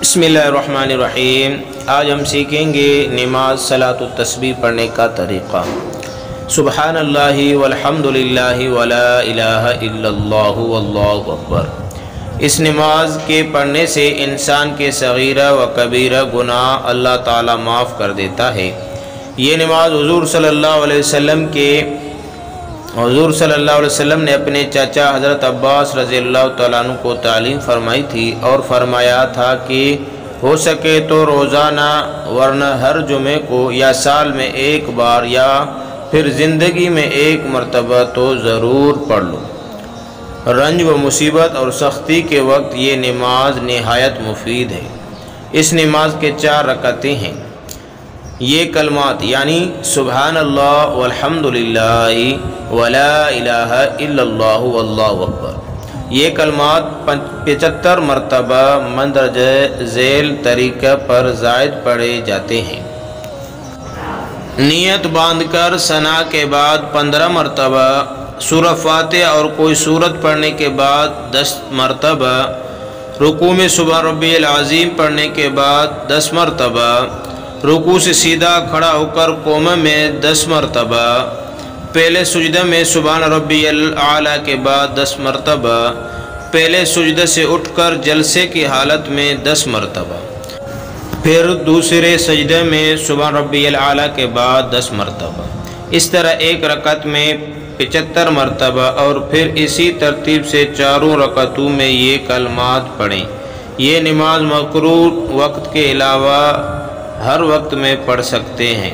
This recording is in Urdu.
بسم اللہ الرحمن الرحیم۔ آج ہم سیکھیں گے نماز صلاۃ التسبیح پڑھنے کا طریقہ۔ سبحان اللہ والحمد للہ ولا الہ الا اللہ واللہ اکبر۔ اس نماز کے پڑھنے سے انسان کے صغیرہ و کبیرہ گناہ اللہ تعالیٰ معاف کر دیتا ہے۔ یہ نماز حضور صلی اللہ علیہ وسلم نے اپنے چاچا حضرت عباس رضی اللہ تعالیٰ عنہ کو تعلیم فرمائی تھی اور فرمایا تھا کہ ہو سکے تو روزانہ ورنہ ہر جمعے کو یا سال میں ایک بار یا پھر زندگی میں ایک مرتبہ تو ضرور پڑھ لو۔ رنج و مصیبت اور سختی کے وقت یہ نماز نہایت مفید ہے۔ اس نماز کے 4 رکعتیں ہیں۔ یہ کلمات یعنی سبحان اللہ والحمد للہ ولا الہ الا اللہ واللہ اکبر، یہ کلمات 75 مرتبہ مندرجہ ذیل طریقہ پر زائد پڑھے جاتے ہیں۔ نیت باندھ کر ثنا کے بعد 15 مرتبہ، سورہ فاتحہ اور کوئی سورت پڑھنے کے بعد 10 مرتبہ، رکوع میں سبحان ربی العظیم پڑھنے کے بعد 10 مرتبہ، رکوع سے سیدھا کھڑا ہو کر قوم میں 10 مرتبہ، پہلے سجدہ میں سبحان ربی الاعلیٰ کے بعد 10 مرتبہ، پہلے سجدہ سے اٹھ کر جلسے کی حالت میں 10 مرتبہ، پھر دوسرے سجدہ میں سبحان ربی الاعلیٰ کے بعد 10 مرتبہ، اس طرح ایک رکعت میں 75 مرتبہ، اور پھر اسی ترتیب سے 4 رکعتوں میں یہ کلمات پڑھیں۔ یہ نماز مقرور وقت کے علاوہ ہر وقت میں پڑھ سکتے ہیں۔